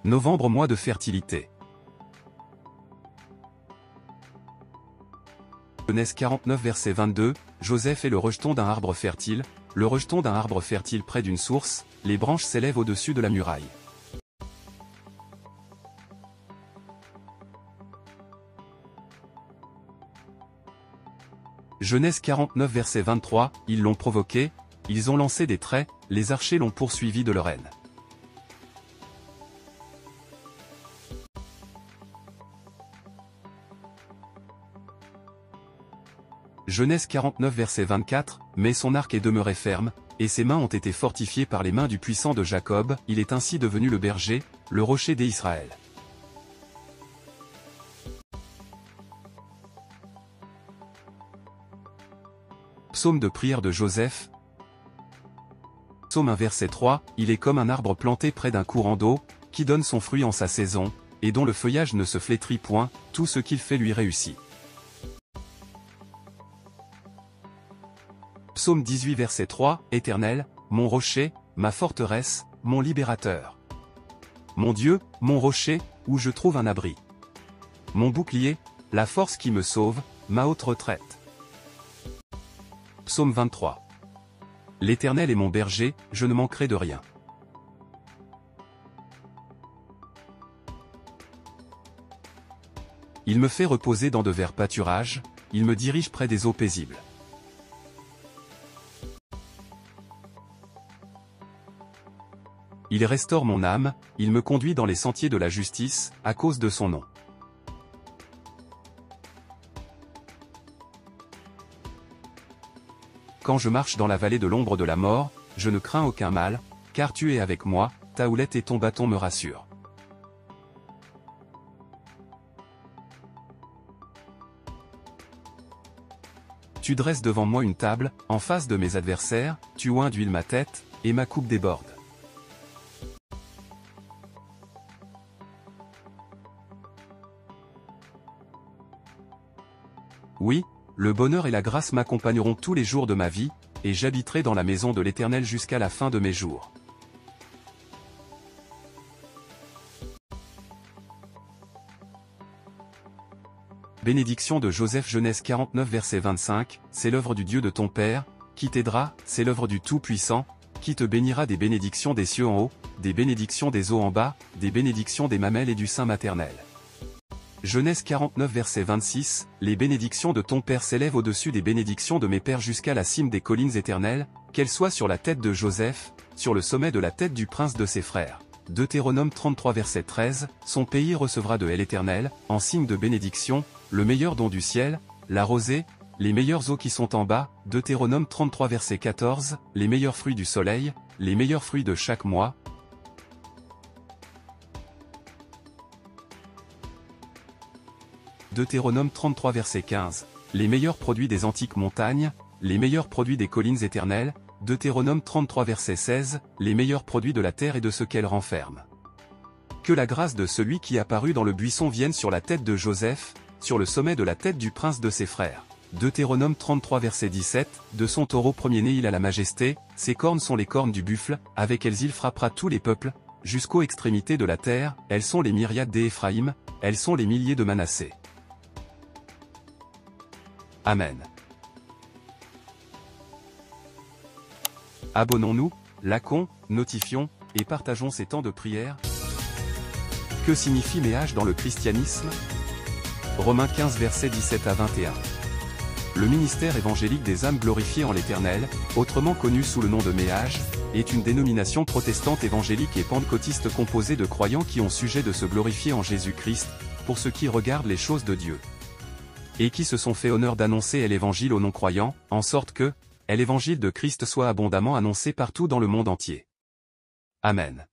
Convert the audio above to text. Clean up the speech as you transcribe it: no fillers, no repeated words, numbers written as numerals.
Novembre, mois de fertilité. Genèse 49 verset 22, Joseph est le rejeton d'un arbre fertile, le rejeton d'un arbre fertile près d'une source, les branches s'élèvent au-dessus de la muraille. Genèse 49 verset 23, ils l'ont provoqué, ils ont lancé des traits, les archers l'ont poursuivi de leur haine. Genèse 49 verset 24, mais son arc est demeuré ferme, et ses mains ont été fortifiées par les mains du puissant de Jacob, il est ainsi devenu le berger, le rocher d'Israël. Psaume de prière de Joseph. Psaume 1 verset 3, il est comme un arbre planté près d'un courant d'eau, qui donne son fruit en sa saison, et dont le feuillage ne se flétrit point, tout ce qu'il fait lui réussit. Psaume 18 verset 3, Éternel, mon rocher, ma forteresse, mon libérateur. Mon Dieu, mon rocher, où je trouve un abri. Mon bouclier, la force qui me sauve, ma haute retraite. Psaume 23. L'Éternel est mon berger, je ne manquerai de rien. Il me fait reposer dans de verts pâturages, il me dirige près des eaux paisibles. Il restaure mon âme, il me conduit dans les sentiers de la justice, à cause de son nom. Quand je marche dans la vallée de l'ombre de la mort, je ne crains aucun mal, car tu es avec moi, ta houlette et ton bâton me rassurent. Tu dresses devant moi une table, en face de mes adversaires, tu oins d'huile ma tête, et ma coupe déborde. Oui, le bonheur et la grâce m'accompagneront tous les jours de ma vie, et j'habiterai dans la maison de l'Éternel jusqu'à la fin de mes jours. Bénédiction de Joseph. Genèse 49 verset 25, c'est l'œuvre du Dieu de ton Père, qui t'aidera, c'est l'œuvre du Tout-Puissant, qui te bénira des bénédictions des cieux en haut, des bénédictions des eaux en bas, des bénédictions des mamelles et du sein maternel. Genèse 49 verset 26, les bénédictions de ton Père s'élèvent au-dessus des bénédictions de mes pères jusqu'à la cime des collines éternelles, qu'elles soient sur la tête de Joseph, sur le sommet de la tête du prince de ses frères. Deutéronome 33 verset 13, son pays recevra de l'Éternel, en signe de bénédiction, le meilleur don du ciel, la rosée, les meilleures eaux qui sont en bas. Deutéronome 33 verset 14, les meilleurs fruits du soleil, les meilleurs fruits de chaque mois. Deutéronome 33 verset 15, les meilleurs produits des antiques montagnes, les meilleurs produits des collines éternelles. Deutéronome 33 verset 16, les meilleurs produits de la terre et de ce qu'elle renferme. Que la grâce de celui qui apparut dans le buisson vienne sur la tête de Joseph, sur le sommet de la tête du prince de ses frères. Deutéronome 33 verset 17, de son taureau premier-né il a la majesté, ses cornes sont les cornes du buffle, avec elles il frappera tous les peuples, jusqu'aux extrémités de la terre, elles sont les myriades d'Éphraïm, elles sont les milliers de Manassé. Amen. Abonnons-nous, likons, notifions, et partageons ces temps de prière. Que signifie méage dans le christianisme? Romains 15 versets 17 à 21. Le ministère évangélique des âmes glorifiées en l'Éternel, autrement connu sous le nom de méage, est une dénomination protestante évangélique et pentecôtiste composée de croyants qui ont sujet de se glorifier en Jésus-Christ, pour ce qui regarde les choses de Dieu. Et qui se sont fait honneur d'annoncer l'Évangile aux non-croyants, en sorte que, l'Évangile de Christ soit abondamment annoncé partout dans le monde entier. Amen.